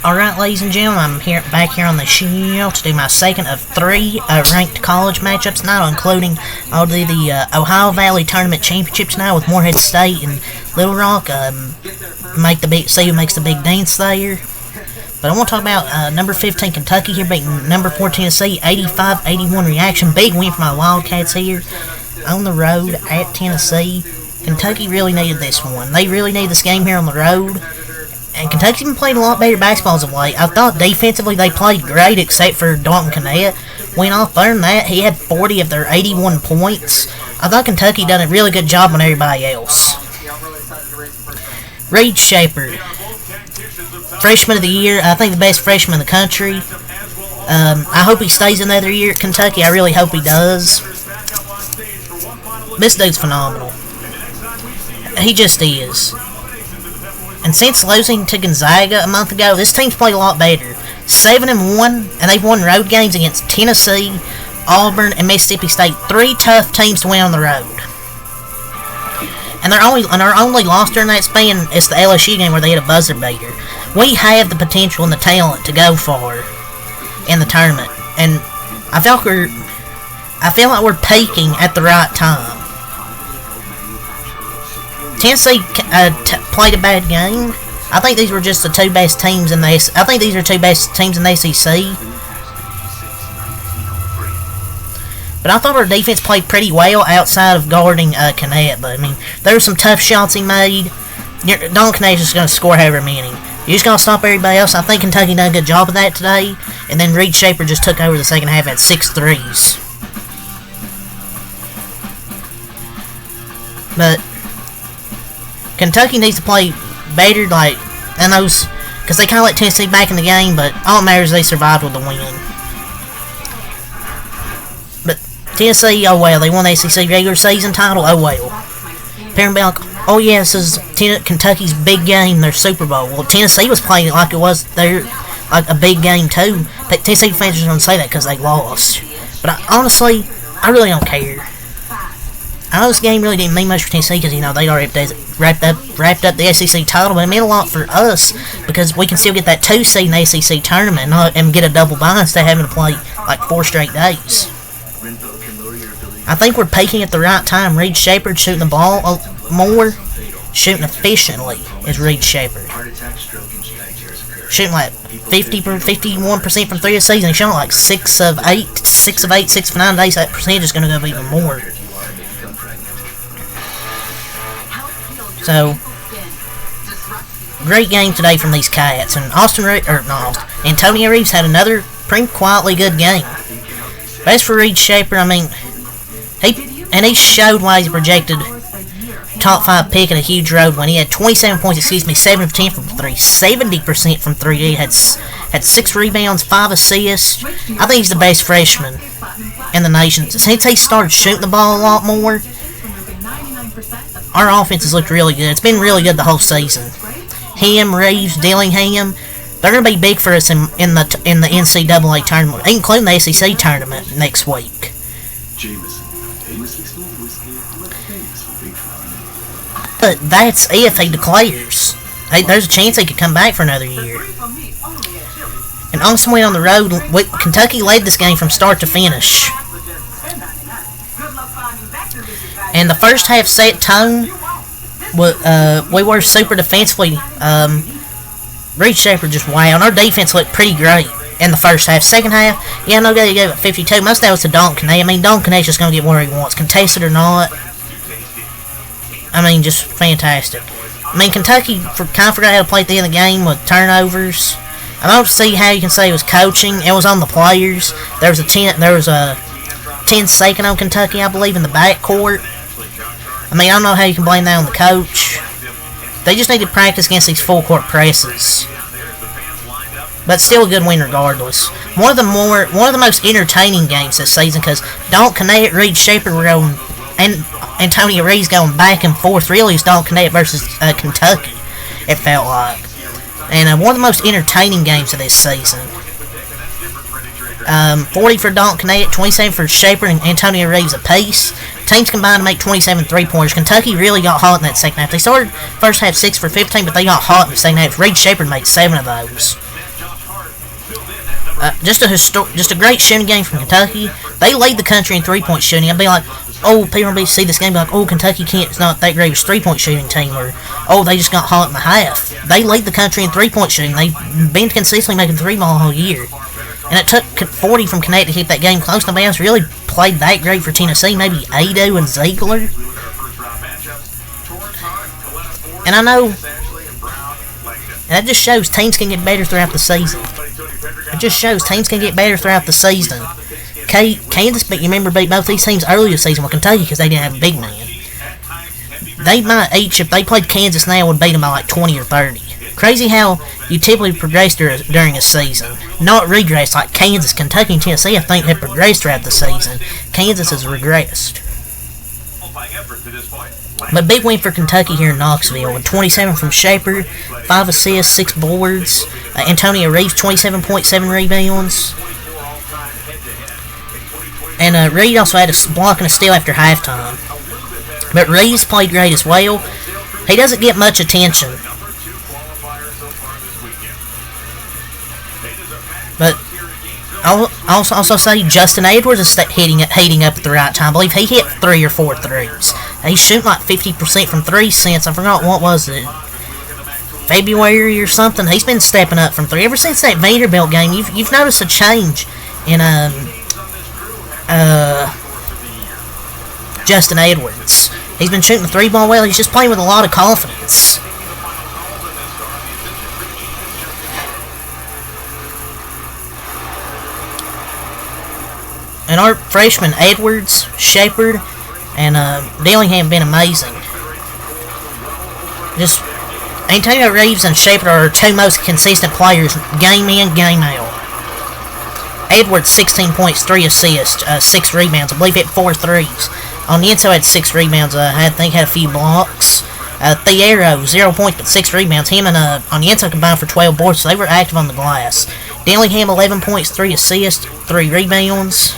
Alright, ladies and gentlemen, I'm back here on the show to do my second of three ranked college matchups now, including I'll do the Ohio Valley Tournament Championships now with Morehead State and Little Rock. See who makes the big dance there. But I want to talk about number 15 Kentucky here beating number 4 Tennessee, 85-81 reaction. Big win for my Wildcats here on the road at Tennessee. Kentucky really needed this one. They really needed this game here on the road. And Kentucky's been playing a lot better basketball as of late. I thought defensively they played great, except for Dalton Knecht. Went off there, and that he had 40 of their 81 points. I thought Kentucky done a really good job on everybody else. Reed Shepard, freshman of the year. I think the best freshman in the country. I hope he stays another year at Kentucky. I really hope he does. This dude's phenomenal. He just is. And since losing to Gonzaga a month ago, this team's played a lot better. 7-1, and they've won road games against Tennessee, Auburn, and Mississippi State. Three tough teams to win on the road. And their only loss during that span is the LSU game where they had a buzzer beater. We have the potential and the talent to go far in the tournament, and I feel like we're peaking at the right time. Tennessee played a bad game. I think these were just the two best teams in the SEC. I think these are two best teams in the SEC. But I thought our defense played pretty well outside of guarding Knecht. But I mean, there were some tough shots he made. Dalton Knecht is going to score however many. You're just going to stop everybody else. I think Kentucky done a good job of that today. And then Reed Shepard just took over the second half at 6 threes. But Kentucky needs to play better, in those, because they kind of let Tennessee back in the game, but all that matters is they survived with the win. But Tennessee, oh well, they won the SEC regular season title, oh well. Parent be like, oh yeah, this is Kentucky's big game, their Super Bowl. Well, Tennessee was playing it like it was like a big game too. Tennessee fans are going to say that because they lost. But honestly, I really don't care. I know this game really didn't mean much for Tennessee because, they already wrapped up the SEC title, but it meant a lot for us because we can still get that 2 seed in the SEC tournament and get a double bye instead of having to play like 4 straight days. I think we're peaking at the right time. Reed Shepard shooting the ball more, shooting efficiently is Reed Shepard. Shooting like 51% from 3 this season. He's shooting like 6 of 8, 6 of 9 days. That percentage is going to go even more. So, great game today from these Cats, and Antonio Reeves had another pretty quietly good game. But as for Reed Shepard, I mean, he showed why he's a projected top 5 pick in a huge road when he had 27 points, 7 of 10 from 3, 70% from 3. He had 6 rebounds, 5 assists. I think he's the best freshman in the nation. Since he started shooting the ball a lot more, our offense has looked really good. It's been really good the whole season. Him, Reeves, Dillingham, they're going to be big for us in the NCAA tournament, including the SEC tournament next week. But that's if he declares. There's a chance he could come back for another year. And on some way on the road, Kentucky led this game from start to finish. And the first half set tone, we were super defensively. Reed Shepard just wowed. Our defense looked pretty great in the first half. Second half, no guy gave it 52. Most of that was to Dalton Knecht. I mean, Dalton Knecht's just going to get where he wants, contested or not. I mean, just fantastic. I mean, Kentucky kind of forgot how to play at the end of the game with turnovers. I don't see how you can say it was coaching. It was on the players. There was a 10-second on Kentucky, I believe, in the backcourt. I mean, I don't know how you can blame that on the coach. They just need to practice against these full-court presses. But still a good win regardless. One of the most entertaining games this season because Dalton Knecht, Reed Shepard were going, and Antonio Reeves going back and forth. Really, it's Dalton Knecht versus Kentucky, it felt like. And one of the most entertaining games of this season. 40 for Dalton Knecht, 27 for Shepard and Antonio Reeves apiece. Teams combined to make 27 3-pointers. Kentucky really got hot in that second half. They started first half 6 for 15, but they got hot in the second half. Reed Shepard made 7 of those. just a great shooting game from Kentucky. They lead the country in 3-point shooting. I'd be like, oh, people will see this game, be like, oh, Kentucky it's not that great of a 3-point shooting team, or oh, they just got hot in the half. They lead the country in 3-point shooting. They've been consistently making 3-ball all year, and it took 40 from Connecticut to keep that game close. Nobody else really played that great for Tennessee. Maybe Ado and Ziegler. And I know that just shows teams can get better throughout the season. It just shows teams can get better throughout the season. Kansas, but you remember, beat both these teams earlier this season with Kentucky because they didn't have a big man. They might each, if they played Kansas now, would beat them by like 20 or 30. Crazy how you typically progress during a season, not regress like Kansas, Kentucky, and Tennessee. I think have progressed throughout the season. Kansas has regressed. But big win for Kentucky here in Knoxville, with 27 from Shaper, 5 assists, 6 boards. Antonio Reeves, 27 points, 7 rebounds. And Reed also had a block and a steal after halftime. But Reeves played great as well. He doesn't get much attention. But I'll also say Justin Edwards is heating up at the right time. I believe he hit 3 or 4 threes. He's shooting like 50% from 3 since, I forgot what was it, February or something. He's been stepping up from 3. Ever since that Vanderbilt game, you've noticed a change in Justin Edwards. He's been shooting the 3-ball well. He's just playing with a lot of confidence. And our freshmen, Edwards, Shepard, and Dillingham have been amazing. Just Antonio Reeves and Shepard are our 2 most consistent players, game in, game out. Edwards, 16 points, 3 assists, 6 rebounds. I believe he hit 4 threes. On the inside, had 6 rebounds. I think had a few blocks. Thiero, 0 points but 6 rebounds. Him and on the inside combined for 12 boards, so they were active on the glass. Dillingham, 11 points, 3 assists, 3 rebounds.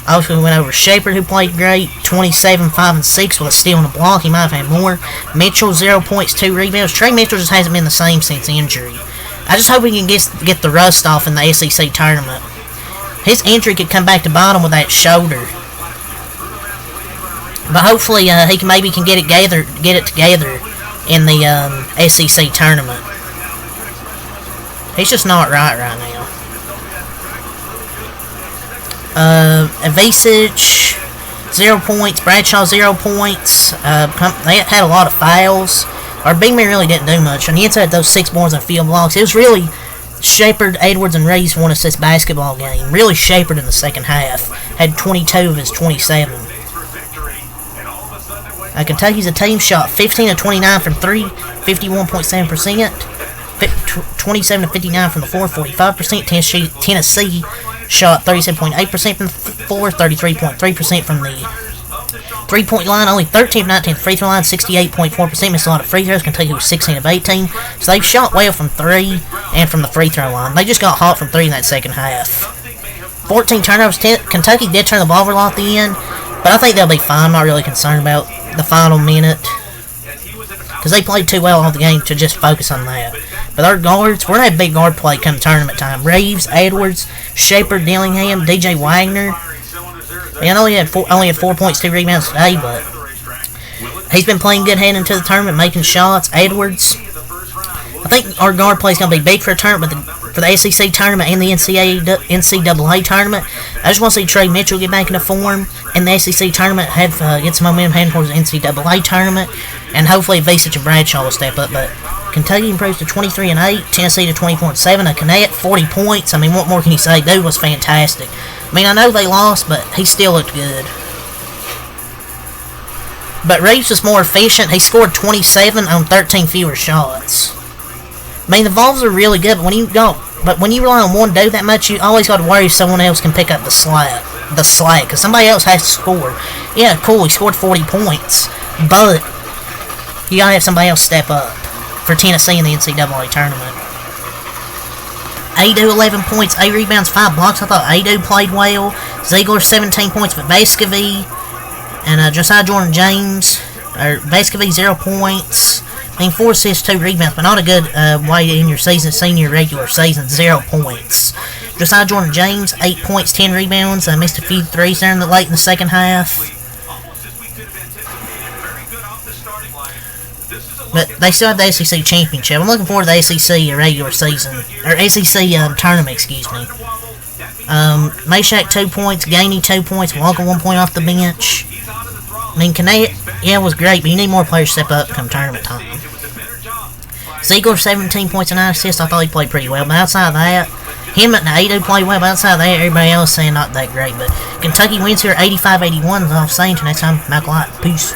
Also, we went over Shepard, who played great, 27, 5, and 6 with a steal and a block. He might have had more. Mitchell, 0 points, 2 rebounds. Trey Mitchell just hasn't been the same since injury. I just hope we can get the rust off in the SEC tournament. His injury could come back to bite him with that shoulder. But hopefully he can get it together in the SEC tournament. He's just not right now. Avicic, 0 points. Bradshaw, 0 points. They had a lot of fouls. Our big man really didn't do much. On the inside, those 6 boards and field blocks, it was really Shepard, Edwards, and Reeves won us this basketball game. Really Shepard in the second half. Had 22 of his 27. Kentucky's a team shot 15 of 29 from 3, 51.7%. 27 of 59 from the floor, 45%. Tennessee shot 37.8% from the floor, 33.3% from the 3-point line, only 13 of 19 free throw line, 68.4%. Missed a lot of free throws. Kentucky was 16 of 18. So they've shot well from 3 and from the free throw line. They just got hot from 3 in that second half. 14 turnovers. Kentucky did turn the ball over a lot at the end, but I think they'll be fine. I'm not really concerned about the final minute, because they played too well all the game to just focus on that. But our guards, we're going to have big guard play come tournament time. Reeves, Edwards, Shepard, Dillingham, DJ Wagner. I know he only had 4 points, 2 rebounds today, but he's been playing good heading into the tournament, making shots. Edwards, I think our guard play is going to be big for a tournament, but for the SEC tournament and the NCAA tournament, I just want to see Trey Mitchell get back into form in the SEC tournament, get some momentum heading towards the NCAA tournament, and hopefully Avicic and Bradshaw will step up. But Kentucky improves to 23 and 8, Tennessee to 20.7, a Connect 40 points. I mean, what more can you say? Dude was fantastic. I mean, I know they lost, but he still looked good. But Reeves was more efficient. He scored 27 on 13 fewer shots. I mean, the Vols are really good, but when you rely on one dude that much, you always got to worry if someone else can pick up the slack, because somebody else has to score. Yeah, cool, he scored 40 points, but you got to have somebody else step up for Tennessee in the NCAA tournament. Ado, 11 points, 8 rebounds, 5 blocks. I thought Ado played well. Ziegler, 17 points, but Vescovy and Josiah Jordan-James, Vescovy, 0 points. I mean, 4 assists, 2 rebounds, but not a good way to end your season. Senior regular season, 0 points. Josiah Jordan James, 8 points, 10 rebounds. Missed a few threes there late in the second half. But they still have the SEC championship. I'm looking forward to the SEC regular season, or SEC tournament, excuse me. Meshack 2 points, Gainey 2 points, Walker 1 point off the bench. I mean, Kane, yeah, was great, but you need more players to step up come tournament time. Ziegler 17 points and 9 assists. I thought he played pretty well, but outside of that, him and Ado played well, but outside of that, everybody else saying not that great. But Kentucky wins here 85-81. Off saying till next time, Malcolm Light. Peace.